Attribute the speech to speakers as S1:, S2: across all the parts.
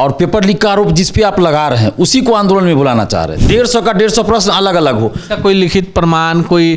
S1: और paper leak का आरोप जिस पे आप लगा रहे हैं उसी को आंदोलन में बुलाना चाह रहे हैं। 150 का 150 प्रश्न अलग अलग हो,
S2: कोई लिखित प्रमाण, कोई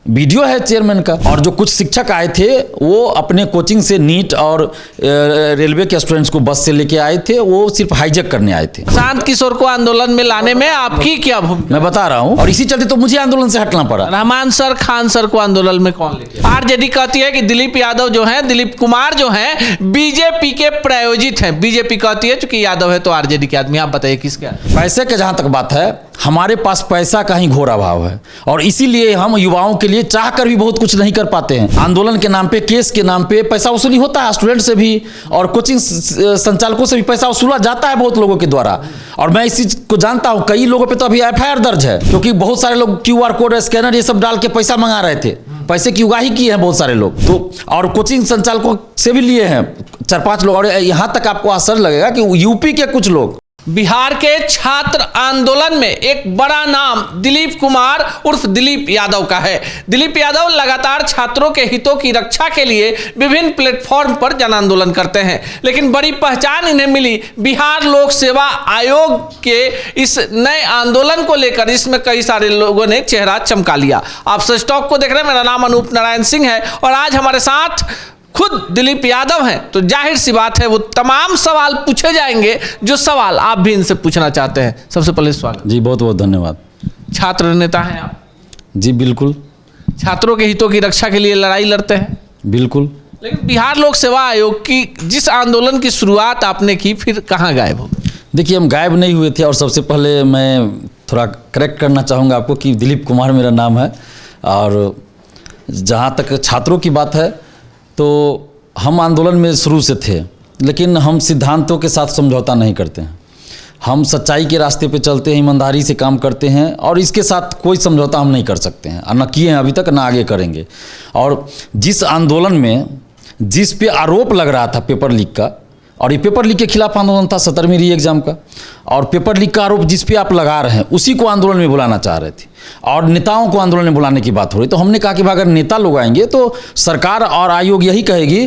S1: वीडियो है चेयरमैन का। और जो कुछ शिक्षक आए थे वो अपने कोचिंग से नीट और रेलवे के स्टूडेंट्स को बस से लेके आए थे, वो सिर्फ हाईजैक करने आए थे।
S2: प्रशांत किशोर को आंदोलन में लाने में आपकी क्या भूमिका?
S1: मैं बता रहा हूं, और इसी चलते तो मुझे आंदोलन से हटना पड़ा।
S2: रहमान सर, खान सर को आंदोलन में कौन लेके? आरजेडी कहती है कि दिलीप यादव जो है, दिलीप कुमार जो है बीजेपी के प्रायोजित हैं। बीजेपी कहती है चूंकि यादव है तो आरजेडी के आदमी। आप बताइए किसके?
S1: पैसे के जहां तक बात है, हमारे पास पैसा का ही घोर अभाव है और इसीलिए हम युवाओं के लिए चाह कर भी बहुत कुछ नहीं कर पाते हैं। आंदोलन के नाम पे, केस के नाम पे पैसा वसूली होता है, स्टूडेंट से भी और कोचिंग संचालकों से भी पैसा वसूला जाता है बहुत लोगों के द्वारा। और मैं इस चीज को जानता हूं, कई लोगों पे तो अभी एफआईआर दर्ज है, क्योंकि बहुत सारे लोग QR कोड, स्कैनर ये सब डाल के पैसा मंगा रहे थे। पैसे की उगाही की है बहुत सारे लोग तो, और कोचिंग संचालकों से भी लिए हैं 4-5 लोग। और यहां तक आपको आश्चर्य लगेगा कि यूपी के कुछ लोग,
S2: बिहार के छात्र आंदोलन में एक बड़ा नाम दिलीप कुमार उर्फ दिलीप यादव का है। दिलीप यादव लगातार छात्रों के हितों की रक्षा के लिए विभिन्न प्लेटफॉर्म पर जन आंदोलन करते हैं, लेकिन बड़ी पहचान इन्हें मिली बिहार लोक सेवा आयोग के इस नए आंदोलन को लेकर। इसमें कई सारे लोगों ने चेहरा चमका लिया। आप सच टॉक को देख रहे हैं, मेरा नाम अनूप नारायण सिंह है और आज हमारे साथ खुद दिलीप यादव हैं, तो जाहिर सी बात है वो तमाम सवाल पूछे जाएंगे जो सवाल आप भी इनसे पूछना चाहते हैं। सबसे पहले स्वागत
S1: जी, बहुत बहुत धन्यवाद।
S2: छात्र नेता हैं आप?
S1: जी बिल्कुल।
S2: छात्रों के हितों की रक्षा के लिए लड़ाई लड़ते हैं?
S1: बिल्कुल।
S2: लेकिन बिहार लोक सेवा आयोग की जिस आंदोलन की शुरुआत आपने की, फिर कहाँ गायब हो?
S1: देखिए, हम गायब नहीं हुए थे। और सबसे पहले मैं थोड़ा करेक्ट करना चाहूँगा आपको कि दिलीप कुमार मेरा नाम है। और जहाँ तक छात्रों की बात है तो हम आंदोलन में शुरू से थे, लेकिन हम सिद्धांतों के साथ समझौता नहीं करते हैं। हम सच्चाई के रास्ते पे चलते हैं, ईमानदारी से काम करते हैं और इसके साथ कोई समझौता हम नहीं कर सकते हैं और न किए हैं अभी तक, ना आगे करेंगे। और जिस आंदोलन में जिस पे आरोप लग रहा था पेपर लीक का, और ये पेपर लीक के खिलाफ आंदोलन था 17वीं री एग्जाम का, और पेपर लीक का आरोप जिस पे आप लगा रहे हैं उसी को आंदोलन में बुलाना चाह रहे थे और नेताओं को आंदोलन में बुलाने की बात हो रही। तो हमने कहा कि अगर नेता लोग आएंगे तो सरकार और आयोग यही कहेगी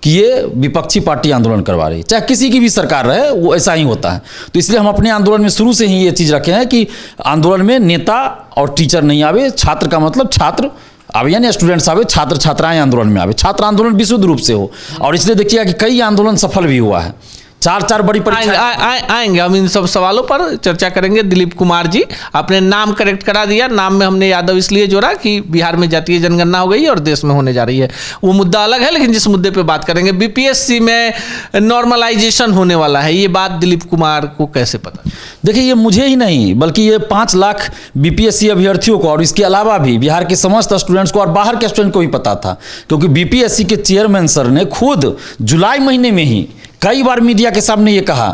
S1: कि ये विपक्षी पार्टी आंदोलन करवा रही है, चाहे किसी की भी सरकार रहे, वो ऐसा ही होता है। तो इसलिए हम अपने आंदोलन में शुरू से ही ये चीज़ रखे हैं कि आंदोलन में नेता और टीचर नहीं आवे। छात्र का मतलब छात्र आवे, यानी स्टूडेंट्स आवे, छात्र छात्राएं आंदोलन में आवे, छात्र आंदोलन विशुद्ध रूप से हो। और इसलिए देखिएगा कि कई आंदोलन सफल भी हुआ है। 4 बड़ी परीक्षा
S2: आएंगे हम इन सब सवालों पर चर्चा करेंगे। दिलीप कुमार जी, आपने नाम करेक्ट करा दिया। नाम में हमने यादव इसलिए जोड़ा कि बिहार में जातीय जनगणना हो गई और देश में होने जा रही है, वो मुद्दा अलग है। लेकिन जिस मुद्दे पे बात करेंगे, बीपीएससी में नॉर्मलाइजेशन होने वाला है, ये बात दिलीप कुमार को कैसे पता?
S1: देखिए, ये मुझे ही नहीं बल्कि ये 5 लाख बीपीएससी अभ्यर्थियों को और इसके अलावा भी बिहार के समस्त स्टूडेंट्स को और बाहर के स्टूडेंट को भी पता था, क्योंकि बीपीएससी के चेयरमैन सर ने खुद जुलाई महीने में ही कई बार मीडिया के सामने ये कहा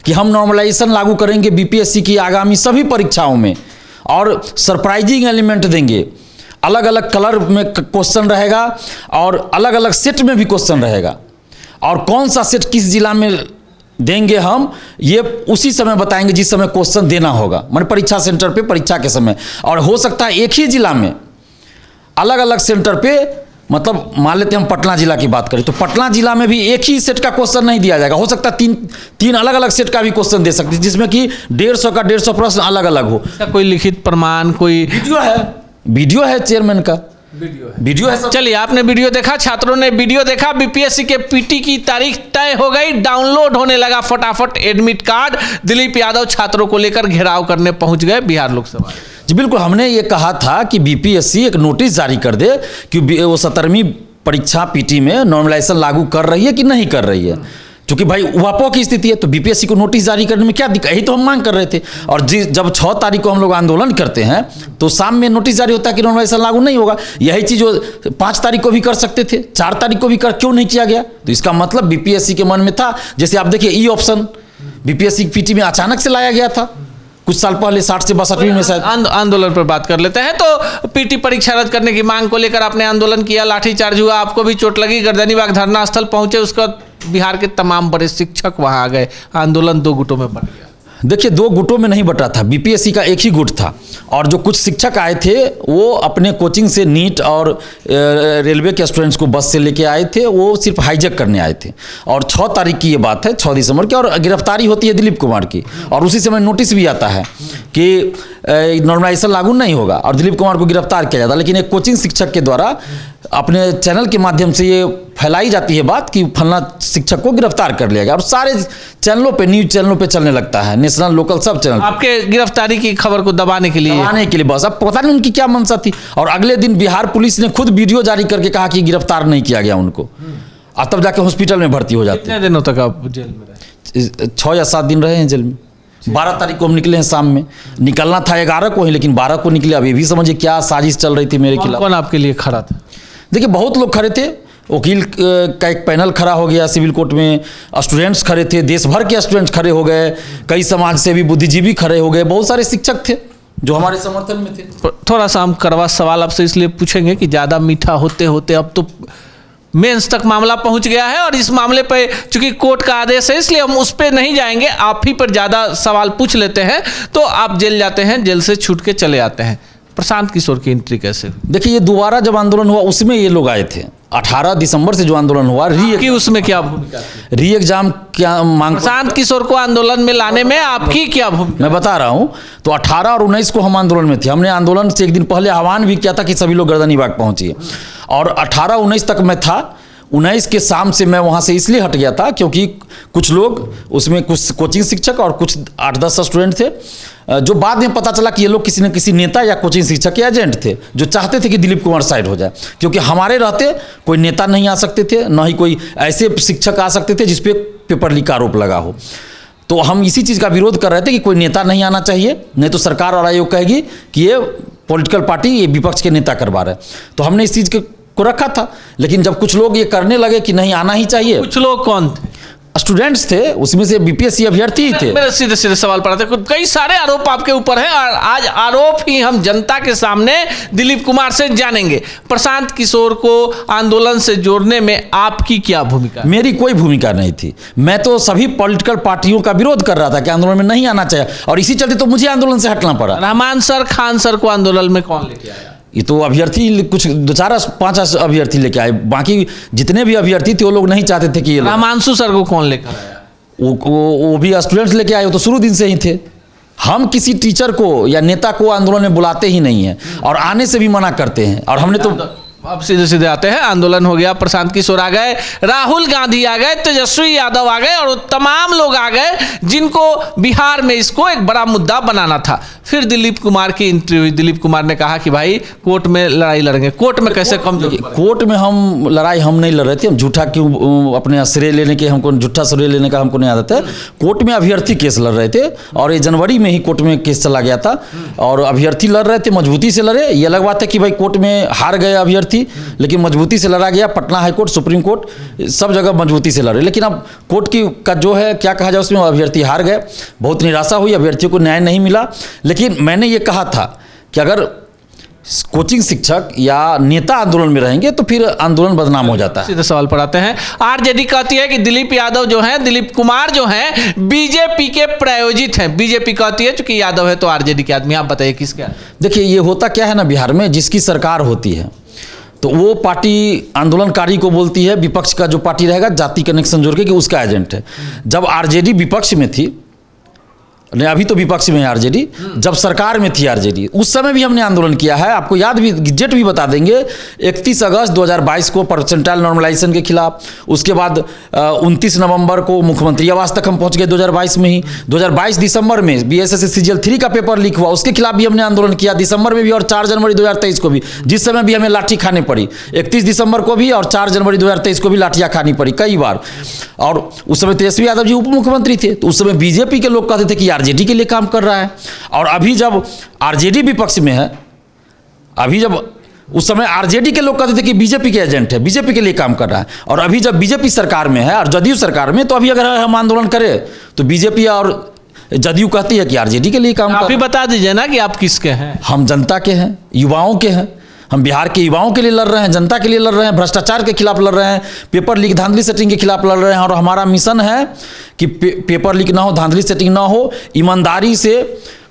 S1: कि हम नॉर्मलाइजेशन लागू करेंगे बीपीएससी की आगामी सभी परीक्षाओं में और सरप्राइजिंग एलिमेंट देंगे। अलग अलग कलर में क्वेश्चन रहेगा और अलग अलग सेट में भी क्वेश्चन रहेगा, और कौन सा सेट किस जिला में देंगे हम ये उसी समय बताएंगे जिस समय क्वेश्चन देना होगा, माने परीक्षा सेंटर पे परीक्षा के समय। और हो सकता है एक ही जिला में अलग अलग सेंटर पे, मतलब मान लेते हैं हम पटना जिला की बात करें तो पटना जिला में भी एक ही सेट का क्वेश्चन नहीं दिया जाएगा। हो सकता है तीन अलग अलग सेट का भी क्वेश्चन दे सकते हैं, जिसमें कि 150 का 150 प्रश्न अलग अलग हो।
S2: कोई लिखित प्रमाण, कोई
S1: वीडियो है चेयरमैन का, वीडियो है।
S2: चलिए, आपने वीडियो देखा, छात्रों ने वीडियो देखा। बीपीएससी के पीटी की तारीख तय हो गई, डाउनलोड होने लगा फटाफट एडमिट कार्ड। दिलीप यादव छात्रों को लेकर घेराव करने पहुंच गए बिहार लोक सेवा।
S1: जी बिल्कुल, हमने ये कहा था कि बीपीएससी एक नोटिस जारी कर दे कि वो 17वीं परीक्षा पीटी में नॉर्मलाइजेशन लागू कर रही है कि नहीं कर रही है, क्योंकि भाई उहापोह की स्थिति है। तो बीपीएससी को नोटिस जारी करने में क्या दिक्कत, यही तो हम मांग कर रहे थे। और जब 6 तारीख को हम लोग आंदोलन करते हैं तो शाम में नोटिस जारी होता है कि नॉर्मलाइजेशन लागू नहीं होगा। यही चीज़ 5 तारीख को भी कर सकते थे, 4 तारीख को भी क्यों नहीं किया गया? तो इसका मतलब बीपीएससी के मन में था, जैसे आप देखिए ई ऑप्शन बीपीएससी पीटी में अचानक से लाया गया था कुछ साल पहले, 60 से 62 में शायद।
S2: आंदोलन पर बात कर लेते हैं। तो पीटी परीक्षा रद्द करने की मांग को लेकर आपने आंदोलन किया, लाठीचार्ज हुआ, आपको भी चोट लगी, गर्दनीबाग धरना स्थल पहुंचे। उसका बिहार के तमाम बड़े शिक्षक वहां आ गए, आंदोलन 2 गुटों में बट गया।
S1: देखिए, दो गुटों में नहीं बटा था, बीपीएससी का एक ही गुट था और जो कुछ शिक्षक आए थे वो अपने कोचिंग से नीट और रेलवे के स्टूडेंट्स को बस से लेके आए थे, वो सिर्फ हाईजैक करने आए थे। और 6 तारीख की ये बात है, 6 दिसंबर की, और गिरफ्तारी होती है दिलीप कुमार की और उसी समय नोटिस भी आता है कि नॉर्मलाइजेशन लागू नहीं होगा और दिलीप कुमार को गिरफ्तार किया जाता है। लेकिन एक कोचिंग शिक्षक के द्वारा अपने चैनल के माध्यम से ये फैलाई जाती है बात कि फलना शिक्षक को गिरफ्तार कर लिया गया और सारे चैनलों पे, न्यूज चैनलों पे चलने लगता है, नेशनल लोकल सब चैनल
S2: आपके गिरफ्तारी की खबर को दबाने के लिए
S1: बस। अब पता नहीं उनकी क्या मंशा थी। और अगले दिन बिहार पुलिस ने खुद वीडियो जारी करके कहा कि गिरफ्तार नहीं किया गया उनको, और तब जाके हॉस्पिटल में भर्ती हो जाते
S2: कितने दिनों तक आप जेल में रहे?
S1: 6 या 7 दिन रहे हैं जेल में। 12 तारीख को हम निकले हैं शाम में, निकलना था 11 को ही, लेकिन 12 को निकले। अब ये भी समझिए क्या साजिश चल रही थी मेरे खिलाफ।
S2: कौन आपके लिए खड़ा था?
S1: देखिए, बहुत लोग खड़े थे, वकील का एक पैनल खड़ा हो गया सिविल कोर्ट में, स्टूडेंट्स खड़े थे, देश भर के स्टूडेंट्स खड़े हो गए, कई समाज सेवी बुद्धिजीवी खड़े हो गए, बहुत सारे शिक्षक थे जो हमारे समर्थन में थे।
S2: थोड़ा सा हम कड़वा सवाल आपसे इसलिए पूछेंगे कि ज़्यादा मीठा होते होते अब तो मेंस तक मामला पहुंच गया है और इस मामले पे चूंकि कोर्ट का आदेश है इसलिए हम उस पर नहीं जाएंगे, आप ही पर ज़्यादा सवाल पूछ लेते हैं। तो आप जेल जाते हैं, जेल से छूट के चले आते हैं, प्रशांत किशोर की एंट्री कैसे हुई?
S1: देखिए, ये दोबारा जब आंदोलन हुआ उसमें ये लोग आए थे। 18 दिसंबर से जो आंदोलन हुआ,
S2: उसमें क्या भूमिका थी?
S1: री एग्जाम क्या मांग,
S2: प्रशांत किशोर को आंदोलन में लाने में आपकी क्या भूमिका?
S1: मैं बता रहा हूँ। तो 18 और 19 को हम आंदोलन में थे। हमने आंदोलन से एक दिन पहले आह्वान भी किया था कि सभी लोग गर्दनीबाग पहुंचिए, और 18-19 तक मैं था। 19 के शाम से मैं वहाँ से इसलिए हट गया था क्योंकि कुछ लोग उसमें, कुछ कोचिंग शिक्षक और कुछ 8-10 स्टूडेंट थे, जो बाद में पता चला कि ये लोग किसी न किसी नेता या कोचिंग शिक्षक के एजेंट थे जो चाहते थे कि दिलीप कुमार साइड हो जाए, क्योंकि हमारे रहते कोई नेता नहीं आ सकते थे, न ही कोई ऐसे शिक्षक आ सकते थे जिस पे पेपर लीक का आरोप लगा हो। तो हम इसी चीज़ का विरोध कर रहे थे कि कोई नेता नहीं आना चाहिए, नहीं तो सरकार और आयोग कहेगी कि ये पॉलिटिकल पार्टी, ये विपक्ष के नेता करवा रहे। तो हमने इस चीज़ को रखा था। लेकिन जब कुछ लोग ये करने लगे कि नहीं आना ही चाहिए।
S2: कुछ लोग कौन थे?
S1: स्टूडेंट्स थे, उसमें से बीपीएससी अभ्यर्थी ही थे।
S2: मेरे सीधे सीधे सवाल पड़ा था, कई सारे आरोप आपके ऊपर हैं और आज आरोप ही हम जनता के सामने दिलीप कुमार से जानेंगे। प्रशांत किशोर को आंदोलन से जोड़ने में आपकी क्या भूमिका?
S1: मेरी कोई भूमिका नहीं थी। मैं तो सभी पॉलिटिकल पार्टियों का विरोध कर रहा था कि आंदोलन में नहीं आना चाहिए, और इसी चलते तो मुझे आंदोलन से हटना पड़ा।
S2: रहमान सर, खान सर को आंदोलन में कौन लेके आया?
S1: ये तो अभ्यर्थी कुछ 2-4-5 अभ्यर्थी लेके आए, बाकी जितने भी अभ्यर्थी थे वो लोग नहीं चाहते थे कि ये
S2: रहमांशु सर को कौन लेकर आया?
S1: वो भी स्टूडेंट्स लेके आए, वो तो शुरू दिन से ही थे। हम किसी टीचर को या नेता को आंदोलन में बुलाते ही नहीं हैं और आने से भी मना करते हैं। और हमने तो
S2: अब सीधे सीधे आते हैं, आंदोलन हो गया, प्रशांत किशोर आ गए, राहुल गांधी आ गए, तेजस्वी यादव आ गए और तमाम लोग आ गए जिनको बिहार में इसको एक बड़ा मुद्दा बनाना था। फिर दिलीप कुमार की एंट्री हुई। दिलीप कुमार ने कहा कि भाई कोर्ट में लड़ाई लड़ेंगे। कोर्ट में कैसे कमजोर?
S1: कोर्ट में हम लड़ाई हम नहीं लड़ रहे थे। हम झूठा क्यों अपने श्रेय लेने के, हमको झूठा श्रेय लेने का हमको नहीं आदत है। कोर्ट में अभ्यर्थी केस लड़ रहे थे और ये जनवरी में ही कोर्ट में केस चला गया था और अभ्यर्थी लड़ रहे थे, मजबूती से लड़े। ये अलग बात है कि भाई कोर्ट में हार गए अभ्यर्थी, लेकिन मजबूती से लड़ा गया। Patna high court, supreme court, सब जगह मजबूती से लड़े। लेकिन अब कोर्ट की का जो है क्या कहा जाए, उसमें अभ्यर्थी हार गए। बहुत निराशा हुई, अभ्यर्थियों को न्याय नहीं मिला। लेकिन मैंने ये कहा था कि अगर कोचिंग शिक्षक या नेता आंदोलन में रहेंगे तो फिर आंदोलन बदनाम हो जाता है।
S2: सीधे सवाल पर आते हैं। आरजेडी कहती है कि दिलीप यादव जो हैं, दिलीप कुमार जो हैं, बीजेपी के प्रायोजित हैं। बीजेपी कहती है चूंकि यादव है तो आरजेडी के आदमी। आप बताइए किसके? देखिए,
S1: ये होता क्या है ना, बिहार में जिसकी सरकार होती है तो वो पार्टी आंदोलनकारी को बोलती है, विपक्ष का जो पार्टी रहेगा जाति कनेक्शन जोड़ के कि उसका एजेंट है। जब आरजेडी विपक्ष में थी, नहीं अभी तो विपक्ष में है आरजेडी, जब सरकार में थी आरजेडी उस समय भी हमने आंदोलन किया है। आपको याद भी, डेट भी बता देंगे, 31 अगस्त 2022 को परसेंटाइल नॉर्मलाइजेशन के खिलाफ। उसके बाद 29 नवंबर को मुख्यमंत्री आवास तक हम पहुंच गए 2022 में ही। 2022 दिसंबर में बीएसएस सीजीएल 3 का पेपर लीक हुआ, उसके खिलाफ भी हमने आंदोलन किया दिसंबर में भी, और 4 जनवरी 2023 को भी, जिस समय भी हमें लाठी खानी पड़ी। 31 दिसंबर को भी और 4 जनवरी 2023 को भी लाठियाँ खानी पड़ी कई बार। और उस समय तेजस्वी यादव जी उप मुख्यमंत्री थे, तो उस समय बीजेपी के लोग कहते थे कि आरजेडी के लिए काम कर रहा है। और अभी जब आरजेडी विपक्ष में है, अभी जब उस समय आरजेडी के लोग कहते थे कि बीजेपी के एजेंट है, बीजेपी के लिए काम कर रहा है। और अभी जब बीजेपी सरकार में है और जदयू सरकार में, तो अभी अगर हम आंदोलन करें तो बीजेपी और जदयू कहती है कि आरजेडी के लिए काम कर।
S2: आप ही बता दीजिए ना कि आप किसके हैं?
S1: हम जनता के हैं, युवाओं के हैं। हम बिहार के युवाओं के लिए लड़ रहे हैं, जनता के लिए लड़ रहे हैं, भ्रष्टाचार के खिलाफ लड़ रहे हैं, पेपर लीक धांधली सेटिंग के खिलाफ लड़ रहे हैं। और हमारा मिशन है कि पेपर लीक ना हो, धांधली सेटिंग ना हो, ईमानदारी से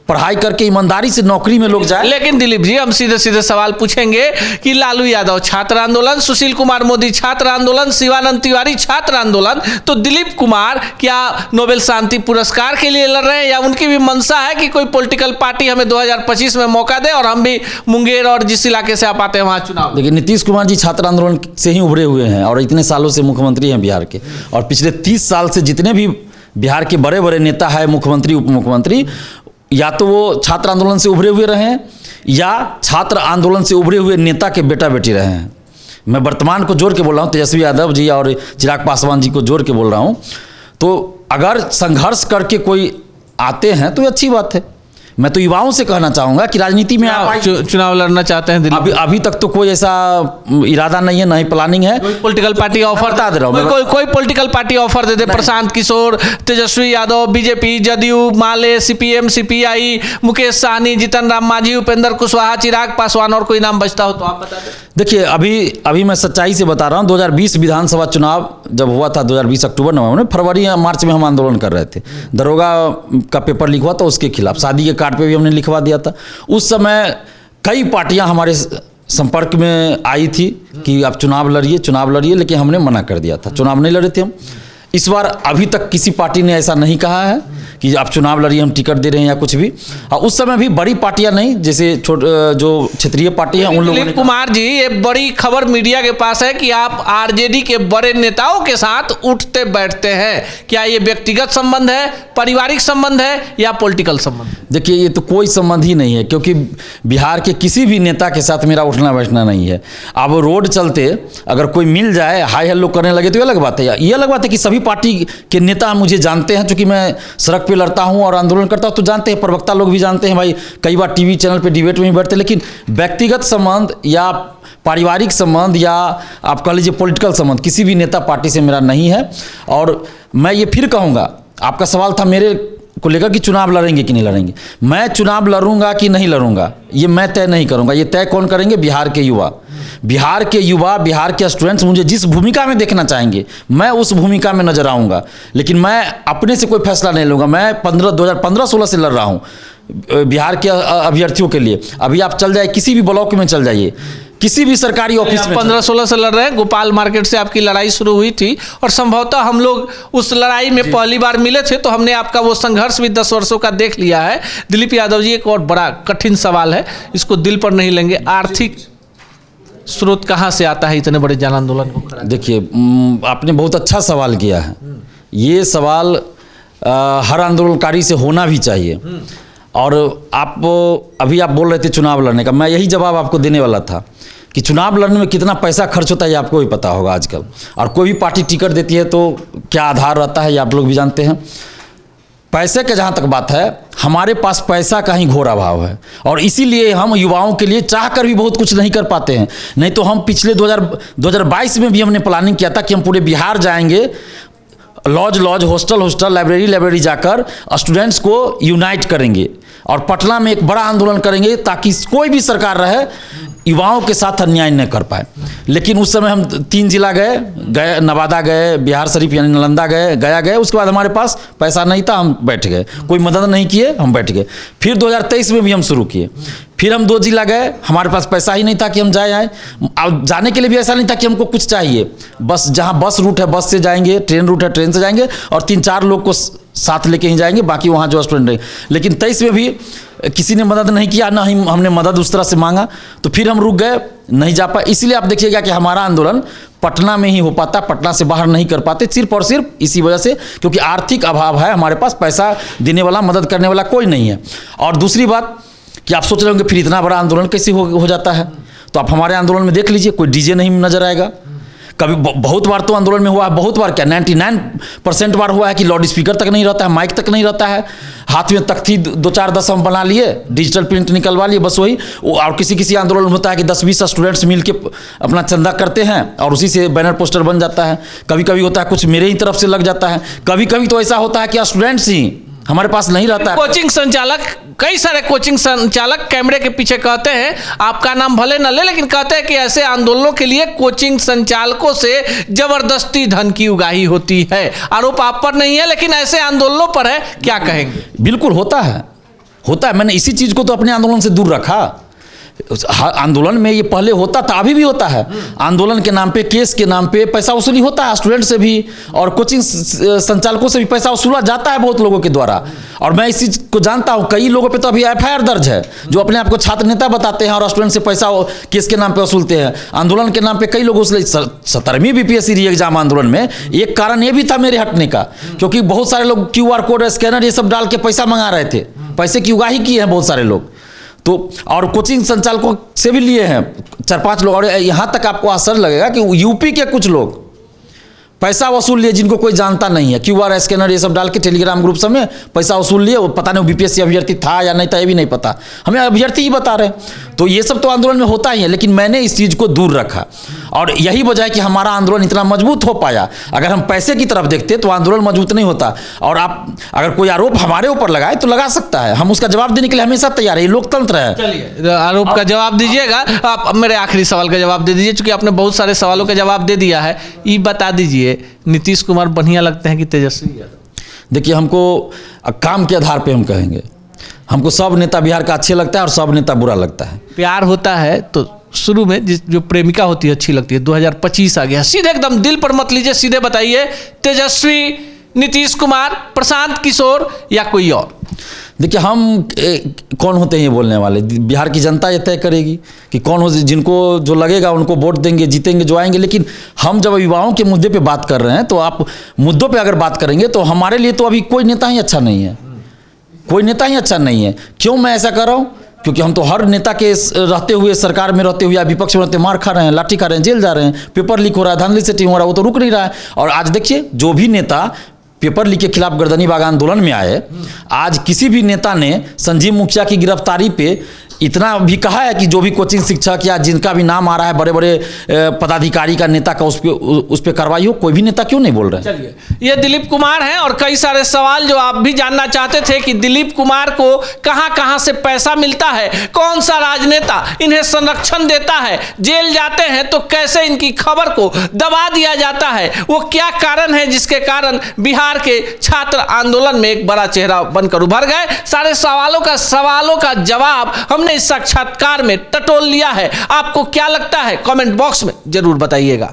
S1: पढ़ाई करके ईमानदारी से नौकरी में लोग जाए।
S2: लेकिन दिलीप जी, हम सीधे सीधे सवाल पूछेंगे कि लालू यादव छात्र आंदोलन, सुशील कुमार मोदी छात्र आंदोलन, शिवानंद तिवारी छात्र आंदोलन, तो दिलीप कुमार क्या नोबेल शांति पुरस्कार के लिए लड़ रहे हैं, या उनकी भी मंशा है कि कोई पॉलिटिकल पार्टी हमें 2025 में मौका दे और हम भी मुंगेर और जिस इलाके से आप आते हैं वहां चुनाव?
S1: देखिए, नीतीश कुमार जी छात्र आंदोलन से ही उभरे हुए हैं और इतने सालों से मुख्यमंत्री हैं बिहार के, और पिछले 30 साल से जितने भी बिहार के बड़े बड़े नेता है, मुख्यमंत्री, उप मुख्यमंत्री, या तो वो छात्र आंदोलन से उभरे हुए रहे हैं या छात्र आंदोलन से उभरे हुए नेता के बेटा बेटी रहे हैं। मैं वर्तमान को जोड़ के बोल रहा हूँ, तेजस्वी यादव जी और चिराग पासवान जी को जोड़ के बोल रहा हूँ। तो अगर संघर्ष करके कोई आते हैं तो ये अच्छी बात है। मैं तो युवाओं से कहना चाहूँगा कि राजनीति में आप
S2: चुनाव लड़ना चाहते हैं दिलीप?
S1: अभी तक तो कोई ऐसा इरादा नहीं है, ना ही प्लानिंग है।
S2: कोई पॉलिटिकल पार्टी ऑफर
S1: बता दे रहा हूँ,
S2: कोई पॉलिटिकल पार्टी ऑफर दे दे, प्रशांत किशोर, तेजस्वी यादव, बीजेपी, जदयू, माले, सीपीएम, सीपीआई, मुकेश सहनी, जीतन राम मांझी, उपेंद्र कुशवाहा, चिराग पासवान, और कोई नाम बचता हो तो आप बता दें।
S1: देखिए, अभी मैं सच्चाई से बता रहा हूँ, 2020 विधानसभा चुनाव जब हुआ था, 2020 अक्टूबर नवंबर में, फरवरी या मार्च में हम आंदोलन कर रहे थे। दरोगा का पेपर लीक हुआ था, उसके खिलाफ शादी के कार्ड पे भी हमने लिखवा दिया था। उस समय कई पार्टियां हमारे संपर्क में आई थी कि आप चुनाव लड़िए, लेकिन हमने मना कर दिया था, चुनाव नहीं लड़े थे हम। इस बार अभी तक किसी पार्टी ने ऐसा नहीं कहा है कि आप चुनाव लड़िए, हम टिकट दे रहे हैं या कुछ भी। और उस समय भी बड़ी पार्टियां नहीं, जैसे जो क्षेत्रीय पार्टी है उन लोगों ने।
S2: दिलीप कुमार जी, ये बड़ी खबर मीडिया के पास है कि आप आरजेडी के बड़े नेताओं के साथ उठते बैठते हैं। क्या ये व्यक्तिगत संबंध है, पारिवारिक संबंध है, या पॉलिटिकल संबंध?
S1: देखिए, ये तो कोई संबंध ही नहीं है, क्योंकि बिहार के किसी भी नेता के साथ मेरा उठना बैठना नहीं है। अब रोड चलते अगर कोई मिल जाए, हाई हेलो करने लगे, तो ये अलग बात है। ये अलग बात है कि सभी पार्टी के नेता मुझे जानते हैं, क्योंकि मैं सड़क पे लड़ता हूं और आंदोलन करता हूं, तो जानते हैं, प्रवक्ता लोग भी जानते हैं भाई, कई बार टीवी चैनल पे डिबेट में भी बैठते हैं। लेकिन व्यक्तिगत संबंध या पारिवारिक संबंध या आप कह लीजिए पॉलिटिकल संबंध किसी भी नेता पार्टी से मेरा नहीं है। और मैं ये फिर कहूँगा, आपका सवाल था मेरे को लेकर कि चुनाव लड़ेंगे कि नहीं लड़ेंगे। मैं चुनाव लड़ूंगा कि नहीं लड़ूंगा ये मैं तय नहीं करूंगा, ये तय कौन करेंगे? बिहार के युवा, बिहार के स्टूडेंट्स मुझे जिस भूमिका में देखना चाहेंगे मैं उस भूमिका में नजर आऊंगा। लेकिन मैं अपने से कोई फैसला नहीं लूँगा। मैं 2015-16 से लड़ रहा हूँ बिहार के अभ्यर्थियों के लिए। अभी आप चल जाए, किसी भी ब्लॉक में चल जाइए, किसी भी सरकारी ऑफिस में
S2: 15-16 से लड़ रहे हैं। गोपाल मार्केट से आपकी लड़ाई शुरू हुई थी और संभवतः हम लोग उस लड़ाई में पहली बार मिले थे, तो हमने आपका वो संघर्ष भी 10 वर्षों का देख लिया है। दिलीप यादव जी, एक और बड़ा कठिन सवाल है, इसको दिल पर नहीं लेंगे। आर्थिक स्रोत कहाँ से आता है इतने बड़े जन आंदोलन को?
S1: देखिए, आपने बहुत अच्छा सवाल किया है। ये सवाल हर आंदोलनकारी से होना भी चाहिए। और अभी आप बोल रहे थे चुनाव लड़ने का, मैं यही जवाब आपको देने वाला था कि चुनाव लड़ने में कितना पैसा खर्च होता है ये आपको भी पता होगा आजकल। और कोई भी पार्टी टिकट देती है तो क्या आधार रहता है ये आप लोग भी जानते हैं। पैसे के जहाँ तक बात है, हमारे पास पैसा का ही घोर अभाव है और इसीलिए हम युवाओं के लिए चाह कर भी बहुत कुछ नहीं कर पाते हैं। नहीं तो हम पिछले 2022 में भी हमने प्लानिंग किया था कि हम पूरे बिहार जाएंगे, लॉज हॉस्टल लाइब्रेरी जाकर स्टूडेंट्स को यूनाइट करेंगे और पटना में एक बड़ा आंदोलन करेंगे ताकि कोई भी सरकार रहे युवाओं के साथ अन्याय न कर पाए। लेकिन उस समय हम 3 जिला गए, नवादा गए, बिहार शरीफ यानी नालंदा गए, गया गए। उसके बाद हमारे पास पैसा नहीं था, हम बैठ गए, कोई मदद नहीं किए, हम बैठ गए। फिर 2023 में भी हम शुरू किए। फिर हम 2 जिला गए, हमारे पास पैसा ही नहीं था कि हम आए। जाने के लिए भी ऐसा नहीं था कि हमको कुछ चाहिए, बस जहाँ बस रूट है बस से जाएंगे, ट्रेन रूट है ट्रेन से जाएंगे और 3-4 लोग को साथ लेके ही जाएंगे, बाकी वहाँ जो स्टूडेंट रहेंगे। लेकिन 23 में भी किसी ने मदद नहीं किया, ना ही हमने मदद उस तरह से मांगा, तो फिर हम रुक गए, नहीं जा पाए। इसलिए आप देखिएगा कि हमारा आंदोलन पटना में ही हो पाता, पटना से बाहर नहीं कर पाते, सिर्फ और सिर्फ इसी वजह से, क्योंकि आर्थिक अभाव है, हमारे पास पैसा देने वाला, मदद करने वाला कोई नहीं है। और दूसरी बात कि आप सोच रहे होंगे फिर इतना बड़ा आंदोलन कैसे हो जाता है, तो आप हमारे आंदोलन में देख लीजिए, कोई डीजे नहीं नजर आएगा। कभी बहुत बार तो आंदोलन में हुआ है, बहुत बार क्या 99% बार हुआ है कि लाउड स्पीकर तक नहीं रहता है, माइक तक नहीं रहता है, हाथ में तख्ती 2-4-10 हम बना लिए, डिजिटल प्रिंट निकलवा लिए, बस वही। और किसी आंदोलन होता है कि 10-20 स्टूडेंट्स मिलके अपना चंदा करते हैं और उसी से बैनर पोस्टर बन जाता है। कभी कभी होता है कुछ मेरे ही तरफ से लग जाता है, कभी कभी तो ऐसा होता है कि स्टूडेंट्स ही हमारे पास नहीं रहता है।
S2: कोचिंग संचालक, कई सारे कोचिंग संचालक कैमरे के पीछे कहते हैं, आपका नाम भले न ले, लेकिन कहते हैं कि ऐसे आंदोलनों के लिए कोचिंग संचालकों से जबरदस्ती धन की उगाही होती है। आरोप आप पर नहीं है, लेकिन ऐसे आंदोलनों पर है, क्या कहेंगे?
S1: बिल्कुल होता है, होता है। मैंने इसी चीज़ को तो अपने आंदोलन से दूर रखा। आंदोलन में ये पहले होता था, अभी भी होता है। आंदोलन के नाम पे, केस के नाम पे पैसा वसूली होता है, स्टूडेंट से भी और कोचिंग संचालकों से भी पैसा वसूला जाता है बहुत लोगों के द्वारा। और मैं इस चीज़ को जानता हूँ, कई लोगों पे तो अभी FIR दर्ज है जो अपने आप को छात्र नेता बताते हैं और स्टूडेंट से पैसा केस के नाम पे वसूलते हैं। आंदोलन के नाम पे कई लोगों से 17वीं BPSC री एग्जाम आंदोलन में एक कारण ये भी था मेरे हटने का, क्योंकि बहुत सारे लोग QR कोड, स्कैनर ये सब डाल के पैसा मंगा रहे थे, पैसे की उगाही किए हैं बहुत सारे लोग। तो और कोचिंग संचालकों से भी लिए हैं 4-5 लोग। और यहाँ तक आपको आश्चर्य लगेगा कि यूपी के कुछ लोग पैसा वसूल लिए, जिनको कोई जानता नहीं है, QR स्कैनर ये सब डाल के टेलीग्राम ग्रुप सब में पैसा वसूल लिए। वो पता नहीं वो BPSC अभ्यर्थी था या नहीं था, ये भी नहीं पता, हमें अभ्यर्थी ही बता रहे हैं। तो ये सब तो आंदोलन में होता ही है, लेकिन मैंने इस चीज़ को दूर रखा और यही वजह है कि हमारा आंदोलन इतना मजबूत हो पाया। अगर हम पैसे की तरफ देखते तो आंदोलन मजबूत नहीं होता। और आप अगर कोई आरोप हमारे ऊपर लगाए तो लगा सकता है, हम उसका जवाब देने के लिए हमेशा तैयार है, ये लोकतंत्र है।
S2: चलिए, आरोप का जवाब दीजिएगा। आप मेरे आखिरी सवाल का जवाब दे दीजिए, क्योंकि आपने बहुत सारे सवालों का जवाब दे दिया है। ये बता दीजिए, नीतीश कुमार बढ़िया लगते हैं कि तेजस्वी यादव?
S1: देखिए, हमको काम के आधार पे हम कहेंगे, हमको सब नेता बिहार का अच्छे लगता है और सब नेता बुरा लगता है।
S2: प्यार होता है तो शुरू में जो प्रेमिका होती है अच्छी लगती है। 2025 आ गया, सीधे एकदम दिल पर मत लीजिए, सीधे बताइए, तेजस्वी, नीतीश कुमार, प्रशांत किशोर या कोई और?
S1: देखिए, हम कौन होते हैं ये बोलने वाले? बिहार की जनता ये तय करेगी कि कौन हो, जिनको जो लगेगा उनको वोट देंगे, जीतेंगे जो आएंगे। लेकिन हम जब युवाओं के मुद्दे पे बात कर रहे हैं, तो आप मुद्दों पे अगर बात करेंगे तो हमारे लिए तो अभी कोई नेता ही अच्छा नहीं है, कोई नेता ही अच्छा नहीं है। क्यों मैं ऐसा कर रहा हूँ? क्योंकि हम तो हर नेता के रहते हुए, सरकार में रहते हुए या विपक्ष में रहते मार खा रहे हैं, लाठी खा रहे हैं, जेल जा रहे हैं, पेपर लीक हो रहा है, धांधली सेटिंग हो रहा है, वो तो रुक नहीं रहा है। और आज देखिए, जो भी नेता पेपर लीक के खिलाफ गर्दनी बाग आंदोलन में आए, आज किसी भी नेता ने संजीव मुखिया की गिरफ्तारी पे इतना भी कहा है कि जो भी कोचिंग शिक्षक या जिनका भी नाम आ रहा है, बड़े बड़े पदाधिकारी का, नेता का, उस पर कार्रवाई हो? कोई भी नेता क्यों नहीं बोल रहे हैं?
S2: चलिए, ये दिलीप कुमार हैं और कई सारे सवाल जो आप भी जानना चाहते थे कि दिलीप कुमार को कहां कहां से पैसा मिलता है, कौन सा राजनेता इन्हें संरक्षण देता है, जेल जाते हैं तो कैसे इनकी खबर को दबा दिया जाता है, वो क्या कारण है जिसके कारण बिहार के छात्र आंदोलन में एक बड़ा चेहरा बनकर उभर गए। सारे सवालों का जवाब हमने इस साक्षात्कार में टटोल लिया है। आपको क्या लगता है? कमेंट बॉक्स में जरूर बताइएगा।